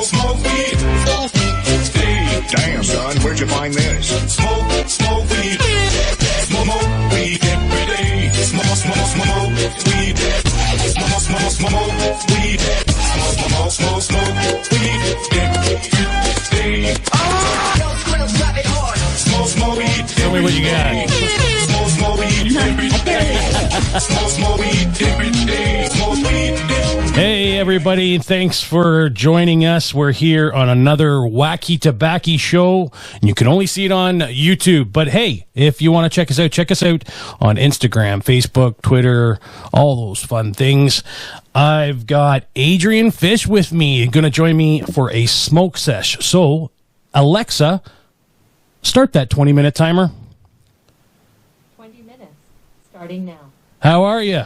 smoke weed. Damn, son, where'd you find this? Smoke weed. Smoke weed every day. Smoke weed. Smoke weed. Smoke weed every day. Smoke weed. Tell me what you got. Smoke weed every day. Smoke weed every day. Smoke weed. Hey, everybody. Thanks for joining us. We're here on another Wacky Tobbacy Show. And you can only see it on YouTube. But hey, if you want to check us out on Instagram, Facebook, Twitter, all those fun things. I've got Adrienne Fish with me, going to join me for a smoke sesh. So, Alexa, start that 20-minute timer. 20 minutes, starting now. How are you?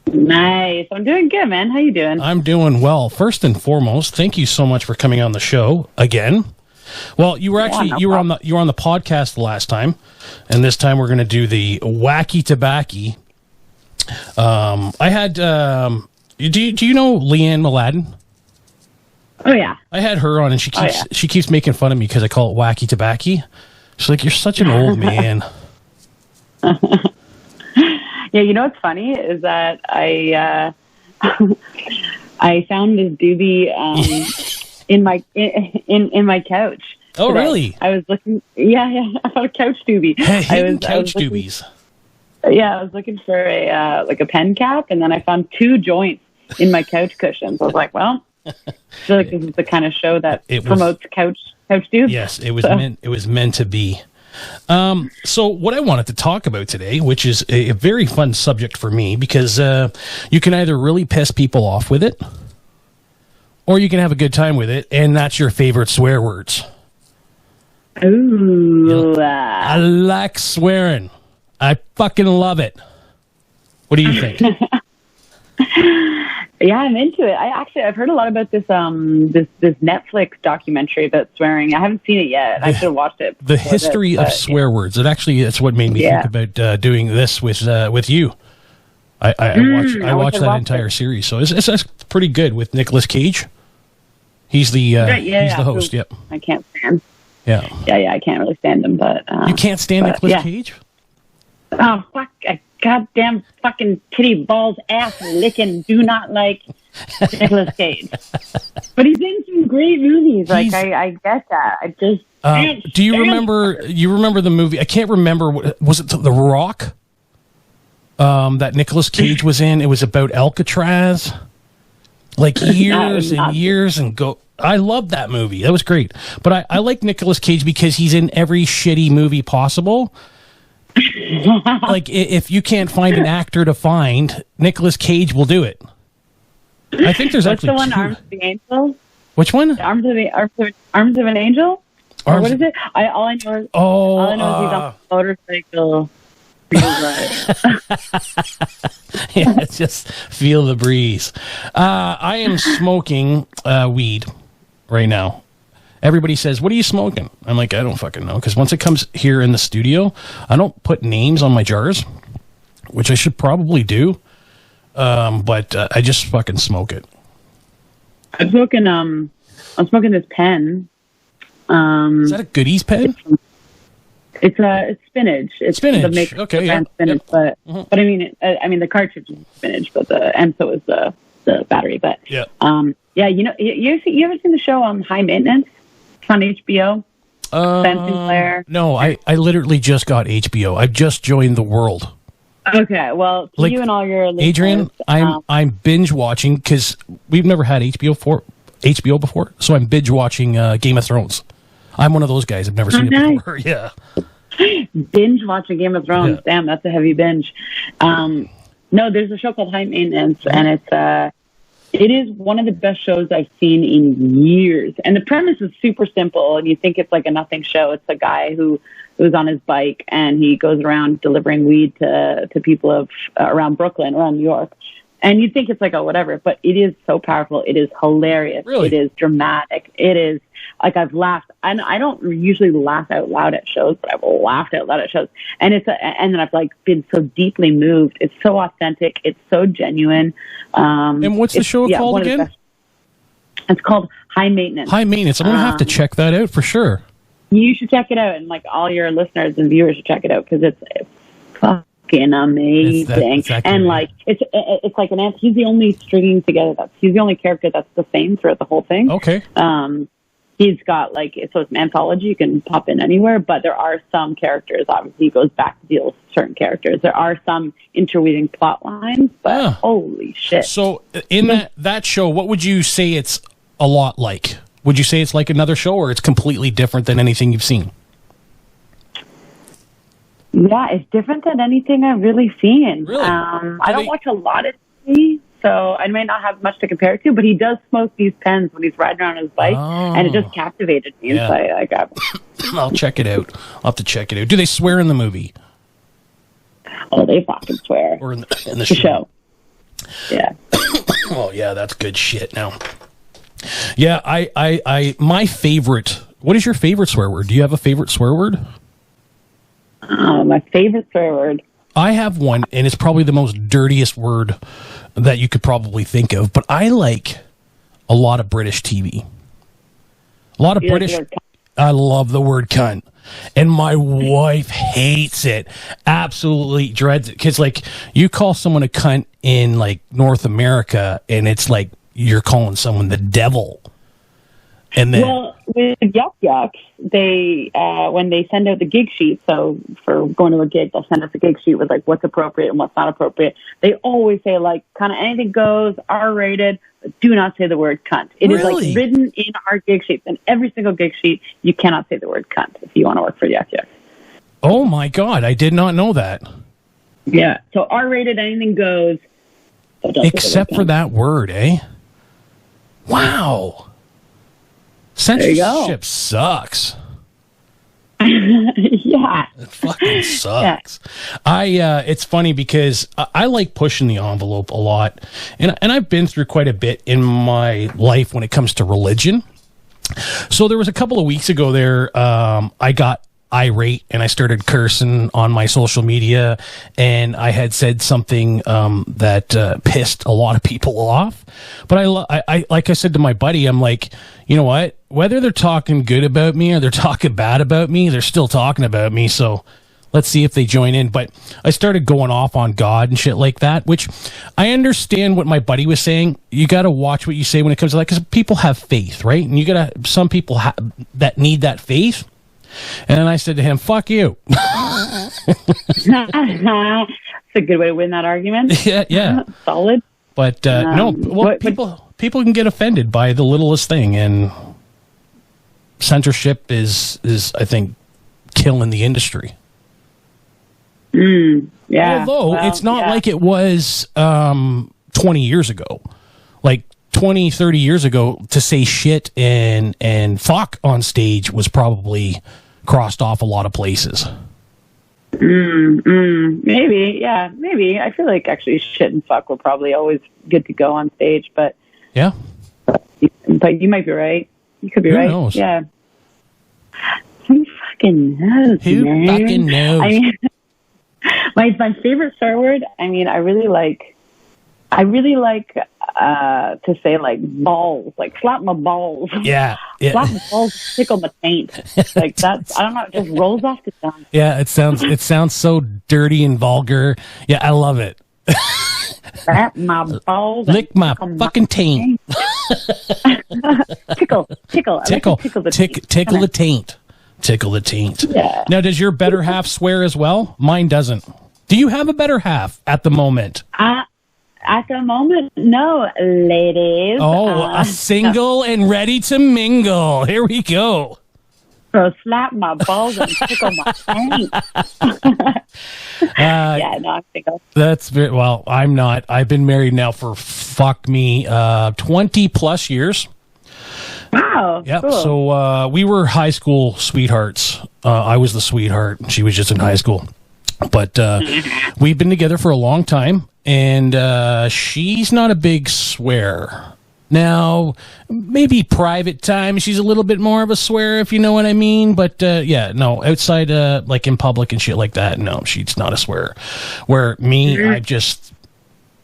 Nice. I'm doing good, man. How you doing? I'm doing well. First and foremost, thank you so much for coming on the show again. Well, you were actually you were on the podcast the last time, and this time we're going to do the Wacky Tobbacy. I had do you know Leanne Mladen? Oh yeah. I had her on, and she keeps making fun of me because I call it Wacky Tobbacy. She's like, "You're such an old man." Yeah, you know what's funny is that I found this doobie in my couch. Oh, today. really? I was looking. Yeah. I found a couch doobie. Hidden couch doobies. Yeah, I was looking for a pen cap, and then I found 2 joints in my couch cushions. I was like, well, I feel like this is the kind of show that promotes couch doobies. Yes, it was meant to be. So what I wanted to talk about today, which is a very fun subject for me, because you can either really piss people off with it, or you can have a good time with it, and that's your favorite swear words. Ooh. I like swearing. I fucking love it. What do you think? Yeah, I'm into it. I've heard a lot about this this Netflix documentary about swearing. I haven't seen it yet. I should have watched it. The history of swear words. It's what made me think about doing this with you. I watched that entire series, so it's pretty good with Nicolas Cage. He's the host. Yep. I can't stand. Yeah. I can't really stand him, but you can't stand Nicolas Cage. Oh fuck! A goddamn fucking titty balls ass licking. Do not like Nicolas Cage, but he's in some great movies. I get that. I just do you remember? You remember the movie? I can't remember. Was it The Rock? That Nicolas Cage was in. It was about Alcatraz. Like years and years and go. I love that movie. That was great. But I like Nicolas Cage because he's in every shitty movie possible. Like, if you can't find an actor to find, Nicolas Cage will do it. I think there's What's actually the one, 2. Arms of the Angel? Which one? Arms of an Angel? Or what is it? All I know is he's on a motorcycle. Yeah, just feel the breeze. I am smoking weed right now. Everybody says, "What are you smoking?" I'm like, I don't fucking know. Because once it comes here in the studio, I don't put names on my jars, which I should probably do. But I just fucking smoke it. I'm smoking this pen. Is that a Goodies pen? It's spinach. It's spinach. The mix Okay, yeah. Spinach, but I mean the cartridge is spinach, but and so is the battery. But yeah. You know, you ever seen the show High Maintenance? It's on HBO. Ben Sinclair. No, I literally just got HBO. I've just joined the world. Okay, well, you and all your listeners, Adrienne, I'm binge watching because we've never had HBO before, so I'm binge watching Game of Thrones. I'm one of those guys. I've never seen it before. Yeah. Binge watching Game of Thrones. Yeah. Damn, that's a heavy binge. No, there's a show called High Maintenance, and it is one of the best shows I've seen in years. And the premise is super simple, and you think it's like a nothing show. It's a guy who's on his bike, and he goes around delivering weed to people around Brooklyn, around New York. And you think it's like, oh, whatever, but it is so powerful. It is hilarious. Really? It is dramatic. It is, like, I've laughed. I don't usually laugh out loud at shows, but I've laughed out loud at shows. And and then I've, like, been so deeply moved. It's so authentic. It's so genuine. And what's the show called again? It's called High Maintenance. High Maintenance. I'm going to have to check that out for sure. You should check it out, and like all your listeners and viewers should check it out because it's fucking amazing. Exactly and right. like it's like he's the only stringing together. He's the only character that's the same throughout the whole thing. Okay. He's got like, so it's an anthology. You can pop in anywhere, but there are some characters. Obviously, he goes back to deal with certain characters. There are some interweaving plot lines, but holy shit! So in that show, what would you say it's a lot like? Would you say it's like another show, or it's completely different than anything you've seen? Yeah, it's different than anything I've really seen. Really? I don't watch a lot of TV, so I may not have much to compare it to, but he does smoke these pens when he's riding around his bike, and it just captivated me. Yeah. So I got I'll check it out. I'll have to check it out. Do they swear in the movie? Oh, they fucking swear. Or in the The show? show. Yeah. Oh, yeah, that's good shit now. Yeah, I my favorite, what is your favorite swear word? Do you have a favorite swear word? My favorite swear word. I have one, and it's probably the most dirtiest word that you could probably think of, but I like a lot of British TV. A lot of British. I love the word cunt. And my wife hates it. Absolutely dreads it. Because, like, you call someone a cunt in, like, North America, and it's like you're calling someone the devil. And then, Well, with Yuck Yucks, they when they send out the gig sheet, so for going to a gig, they'll send us a gig sheet with like what's appropriate and what's not appropriate. They always say like kind of anything goes, R-rated, but do not say the word cunt. It is Really? like written in our gig sheets, and every single gig sheet, you cannot say the word cunt if you want to work for Yuck Yucks. oh my God, I did not know that. Yeah, so R-rated, anything goes. but don't say the Except word for cunt. that word, eh? Wow. you go. Censorship sucks. Yeah. It fucking sucks. It's funny because I like pushing the envelope a lot, and I've been through quite a bit in my life when it comes to religion. So there was a couple of weeks ago there, I got irate and I started cursing on my social media, and I had said something that pissed a lot of people off. But I like I said to my buddy, I'm like, you know what? Whether they're talking good about me or they're talking bad about me, they're still talking about me. So let's see if they join in. But I started going off on God and shit like that, which I understand what my buddy was saying. You got to watch what you say when it comes to that, because people have faith, right? And you got to, some people that need that faith. And then I said to him, fuck you. That's a good way to win that argument. Yeah. Solid. But no, well, people can get offended by the littlest thing, and censorship is I think killing the industry. Yeah. Although it's not like it was 20 years ago. Like 20, 30 years ago, to say shit and fuck on stage was probably crossed off a lot of places. Maybe, yeah, maybe. I feel like actually shit and fuck were probably always good to go on stage, but Yeah. you might be right. You could be Who right. knows? Yeah. Who fucking knows? Who man? fucking knows? I mean, my favorite swear word. I mean, I really like to say like balls, like slap my balls. Yeah. Slap my balls, tickle my taint. Like that's, I don't know, it just rolls off the tongue. Yeah, it sounds so dirty and vulgar. Yeah, I love it. Slap my balls. and Lick my tickle fucking taint. Tickle. I like to Tickle tickle the the taint. Tickle the taint. Yeah. Now, does your better half swear as well? Mine doesn't. Do you have a better half at the moment? At the moment, no, ladies. A single and ready to mingle. Here we go. So slap my balls and tickle my taint. Yeah, no, I'm single. That's very well. I'm not. I've been married now for 20 plus years. Wow. Yep. Cool. So we were high school sweethearts. I was the sweetheart. She was just in high school. But we've been together for a long time, and she's not a big swear. Now, maybe private time, she's a little bit more of a swear, if you know what I mean. But yeah, no, outside, like in public and shit like that, no, she's not a swearer. Where me,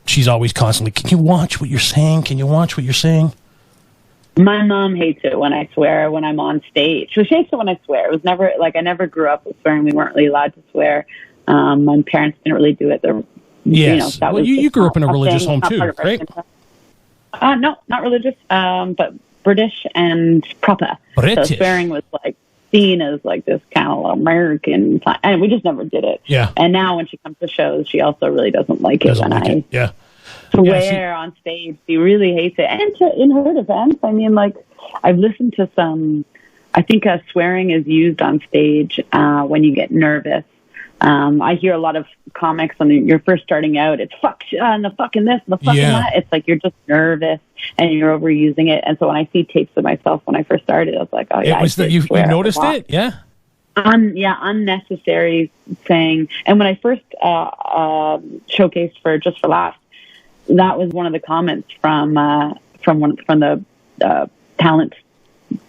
she's always constantly, can you watch what you're saying? Can you watch what you're saying? My mom hates it when I swear when I'm on stage. She hates it when I swear. It was never like I never grew up with swearing. We weren't really allowed to swear. My parents didn't really do it. Yes. That well, was you grew up in a religious thing. home too, right? No, not religious, but British and proper. British. So swearing was like seen as like this kind of American, and we just never did it. Yeah. And now when she comes to shows, she also really doesn't like it when I Yeah. swear on stage. She really hates it. And in her defense, I mean, like I've listened to some. I think swearing is used on stage when you get nervous. I hear a lot of comics when you're first starting out. It's fuck and the fucking this and the fucking that. It's like you're just nervous and you're overusing it. And so when I see tapes of myself when I first started, I was like, oh yeah, you noticed it, yeah. Unnecessary saying. And when I first showcased for Just for Laughs, that was one of the comments from the talent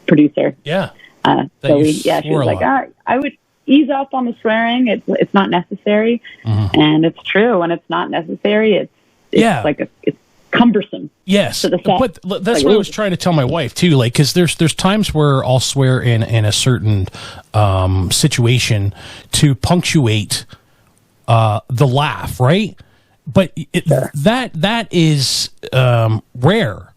producer. Yeah. She was like, I would ease up on the swearing. It's not necessary, and it's true. When it's not necessary, it's like it's cumbersome. Yes, to the set. But that's what I was trying to tell my wife too. Like, because there's times where I'll swear in a certain situation to punctuate the laugh, right? But that is rare.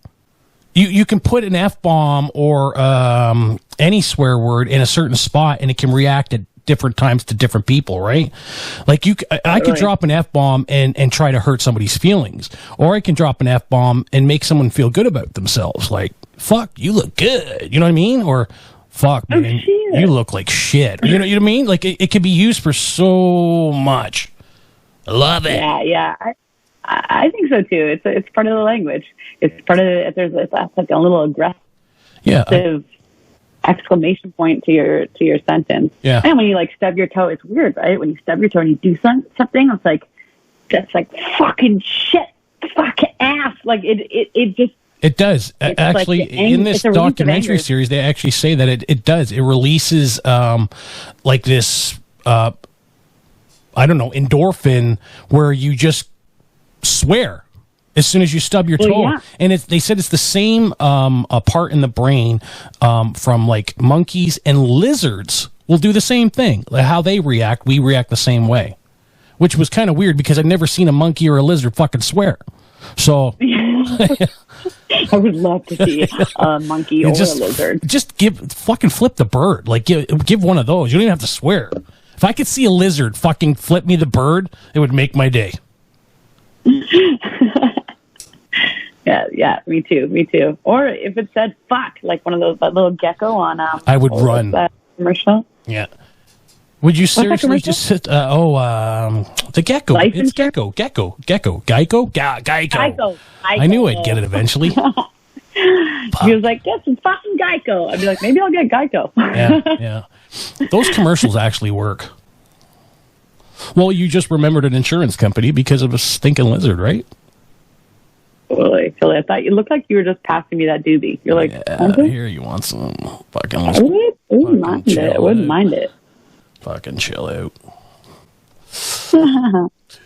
You can put an F-bomb or any swear word in a certain spot, and it can react at different times to different people, right? Like I could drop an F-bomb and try to hurt somebody's feelings, or I can drop an F-bomb and make someone feel good about themselves. Like, fuck, you look good. You know what I mean? Or fuck, man, you look like shit. You know what I mean? Like it can be used for so much. I love it. Yeah. I think so too. It's part of the language. It's part of it. That's like a little aggressive exclamation point to your sentence. Yeah. And when you like stub your toe, it's weird, right? When you stub your toe and you do something, it's like that's like fucking shit, fucking ass. Like it just. It does. Actually, like in this documentary series, they actually say that it does. It releases like this. I don't know, endorphin, where you just swear as soon as you stub your toe. Yeah. And they said it's the same part in the brain from like monkeys and lizards will do the same thing. Like how they react, we react the same way, which was kind of weird because I'd never seen a monkey or a lizard fucking swear. So I would love to see a monkey or a lizard. Just fucking flip the bird. Like give one of those. You don't even have to swear. If I could see a lizard fucking flip me the bird, it would make my day. Yeah, me too. Or if it said fuck, like one of those, that little gecko on I would run. That commercial? Yeah. Would you seriously just sit the gecko. License it's Gecko. Geico. I knew I'd get it eventually. He was like, "Get some fucking Geico." I'd be like, "Maybe I'll get Geico." Yeah. Those commercials actually work. Well, you just remembered an insurance company because of a stinking lizard, right? Totally. I thought you looked like you were just passing me that doobie. You're like, here, you want some fucking I wouldn't mind it. Fucking chill out.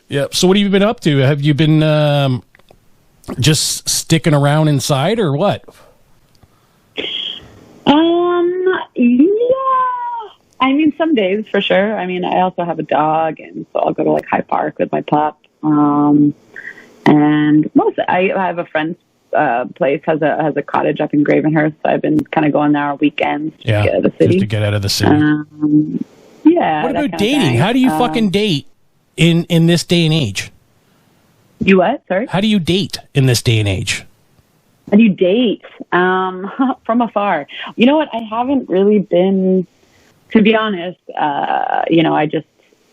Yeah. So what have you been up to? Have you been just sticking around inside or what? Yeah. I mean, some days for sure. I mean, I also have a dog, and so I'll go to like High Park with my pup. And I have a friend's place has a cottage up in Gravenhurst. So I've been kind of going there on weekends to get out of the city. Just to get out of the city. Yeah. What about dating? How do you fucking date in this day and age? You what? Sorry? How do you date in this day and age? How do you date? From afar. You know what? I haven't really been, to be honest,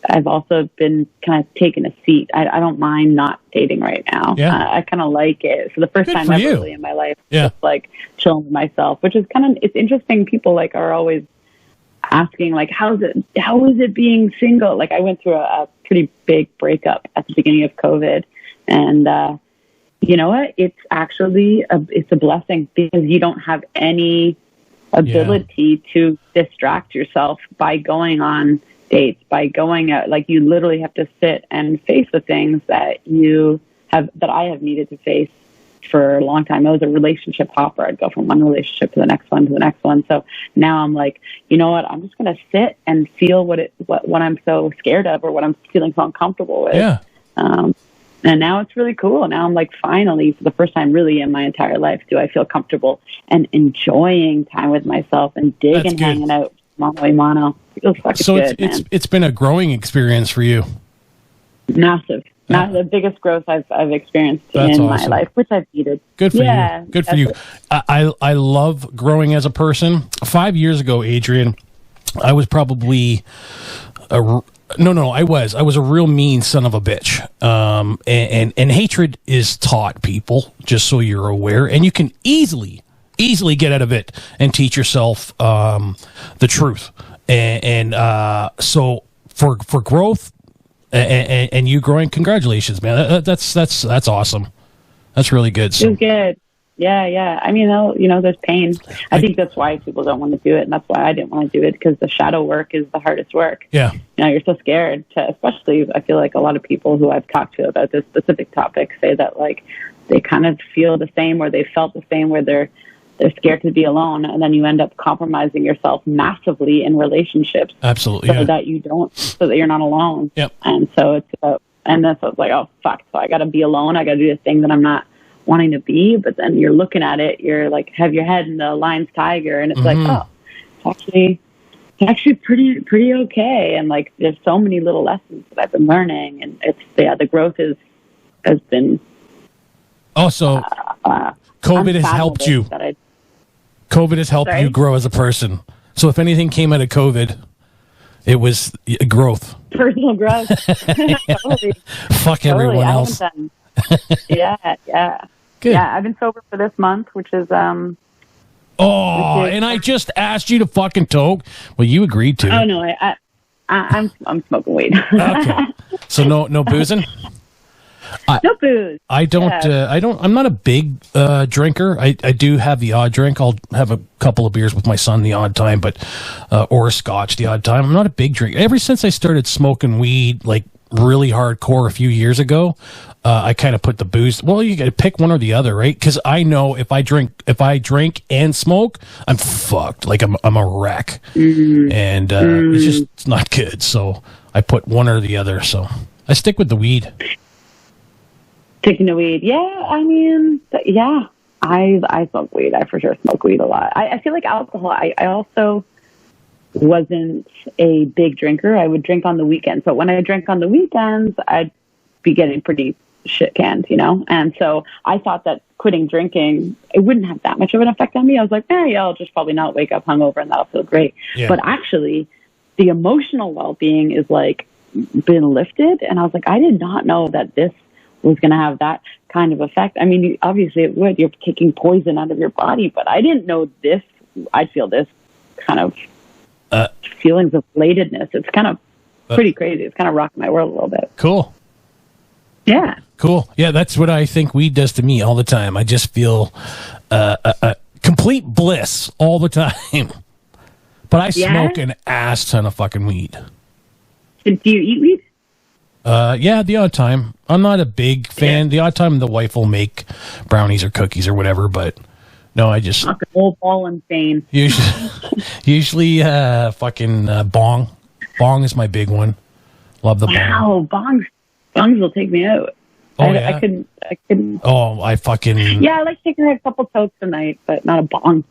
I've also been kind of taking a seat. I don't mind not dating right now. Yeah. I kind of like it. For the first time ever really in my life, just like chilling with myself, which is it's interesting. People like are always asking like, how is it being single? Like I went through a pretty big breakup at the beginning of COVID, and you know what? It's actually it's a blessing because you don't have any ability to distract yourself by going on dates, by going out. Like you literally have to sit and face the things that I have needed to face for a long time. I was a relationship hopper. I'd go from one relationship to the next one to the next one. So now I'm like, you know what? I'm just going to sit and feel what I'm so scared of or what I'm feeling so uncomfortable with. Yeah. And now it's really cool. Now I'm like, finally, for the first time really in my entire life, do I feel comfortable and enjoying time with myself and digging, hanging out mono. Feels fucking so good, it's been a growing experience for you. Massive. Not the biggest growth I've experienced That's in awesome. my life, which I've needed. Good for you. Good for you. I love growing as a person. 5 years ago, Adrienne, I was probably I was a real mean son of a bitch. And hatred is taught, people, just so you're aware, and you can easily get out of it and teach yourself the truth. And so for growth and you growing, congratulations, man. That's awesome. That's really good. So. It was good. Yeah. I mean, there's pain. I think that's why people don't want to do it, and that's why I didn't want to do it, because the shadow work is the hardest work. Yeah. You're so scared to, especially, I feel like a lot of people who I've talked to about this specific topic say that, like, they kind of feel the same, or they felt the same, where they're scared to be alone, and then you end up compromising yourself massively in relationships. Absolutely. So that you're not alone. Yep. And so and then so it's like, oh, fuck, so I got to be alone. I got to do the thing that I'm not wanting to be. But then you're looking at it, you're like, have your head in the lion's tiger, and it's like, oh, it's actually pretty okay. And like, there's so many little lessons that I've been learning, and the growth has been. Oh, so COVID has helped you. COVID has helped you grow as a person. So if anything came out of COVID, it was growth. Personal growth. Totally. Fuck everyone else. Yeah. Good. Yeah, I've been sober for this month, which is and I just asked you to fucking toke. Well, you agreed to. Oh no, I'm smoking weed. Okay. So no boozing? No booze. I'm not a big drinker. I do have the odd drink. I'll have a couple of beers with my son the odd time, but or a scotch the odd time. I'm not a big drinker. Ever since I started smoking weed, like really hardcore a few years ago, I kind of put the booze. Well, you got to pick one or the other, right? Because I know if I drink and smoke, I'm fucked. Like I'm a wreck, and it's not good. So I put one or the other. So I stick with the weed. Taking the weed. Yeah, I mean, yeah. I smoke weed. I for sure smoke weed a lot. I feel like alcohol, I also wasn't a big drinker. I would drink on the weekends. But when I drank on the weekends, I'd be getting pretty shit canned, And so I thought that quitting drinking, it wouldn't have that much of an effect on me. I was like, I'll just probably not wake up hungover and that'll feel great. Yeah. But actually, the emotional well-being is like been lifted. And I was like, I did not know that this was going to have that kind of effect. I mean, obviously it would. You're taking poison out of your body, but I didn't know this. I'd feel this kind of feelings of elatedness. It's kind of pretty crazy. It's kind of rocking my world a little bit. Cool. Yeah. Cool. Yeah, that's what I think weed does to me all the time. I just feel a complete bliss all the time. But I smoke an ass ton of fucking weed. Do you eat weed? Yeah, the odd time. I'm not a big fan. The odd time the wife will make brownies or cookies or whatever, but no, I just... Fucking old ball insane. Usually fucking bong. Bong is my big one. Love the bong. Wow, bongs will take me out. Oh, I couldn't. Oh, I fucking... Yeah, I like taking a couple totes a night, but not a bong.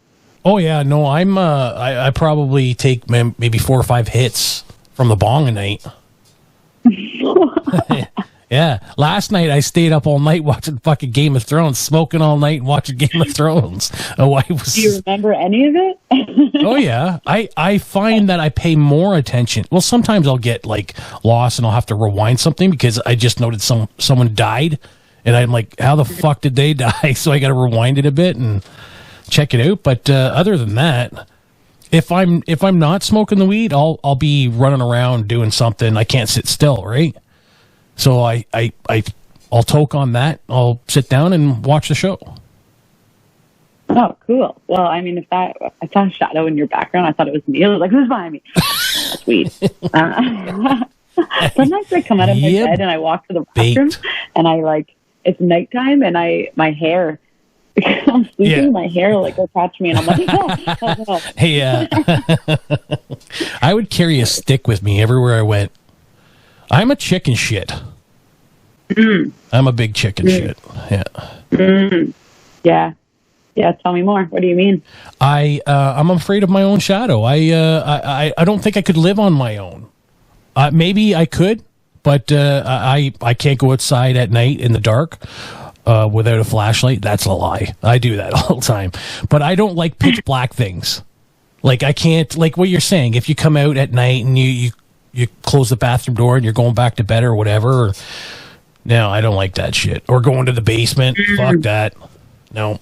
Oh, yeah, no, I probably take maybe 4 or 5 hits from the bong a night. Yeah, last night I stayed up all night watching fucking Game of Thrones, smoking all night and watching Game of Thrones. Do you remember any of it? Oh yeah, I find that I pay more attention. Well, sometimes I'll get like lost and I'll have to rewind something because I just noticed someone died, and I'm like, how the fuck did they die? So I got to rewind it a bit and check it out. But other than that, if I'm not smoking the weed, I'll be running around doing something. I can't sit still, right? So I'll toke on that. I'll sit down and watch the show. Oh, cool. Well, I mean, I saw a shadow in your background. I thought it was me. I was like, who's behind me? That's weed. Sometimes I come out of my bed and I walk to the bathroom and it's nighttime and my hair I'm sleeping, Yeah. my hair like will catch me, and I'm like, oh, no. Hey, I would carry a stick with me everywhere I went. I'm a chicken shit. I'm a big chicken shit. Yeah. Yeah. Tell me more. What do you mean? I'm afraid of my own shadow. I don't think I could live on my own. Maybe I could, but I can't go outside at night in the dark without a flashlight. That's a lie. I do that all the time. But I don't like pitch black things. Like I can't, like what you're saying, if you come out at night and you close the bathroom door and you're going back to bed or whatever. No, I don't like that shit. Or going to the basement. Fuck that. No.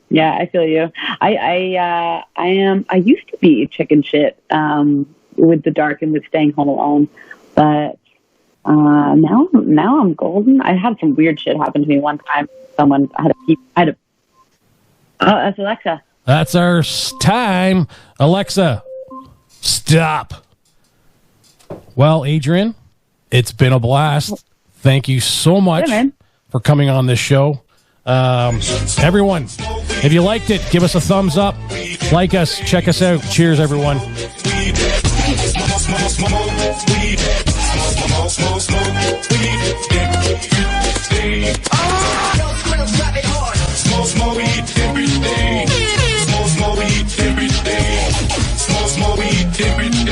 Yeah, I feel you. I used to be chicken shit with the dark and with staying home alone, but now I'm golden. I had some weird shit happen to me one time. Someone oh, that's Alexa. That's our time. Alexa, stop. Well, Adrienne, it's been a blast. Thank you so much for coming on this show. Everyone, if you liked it, give us a thumbs up. Like us. Check us out. Cheers, everyone. Smoke weed every day. Smoke weed every day. Smoke weed every day.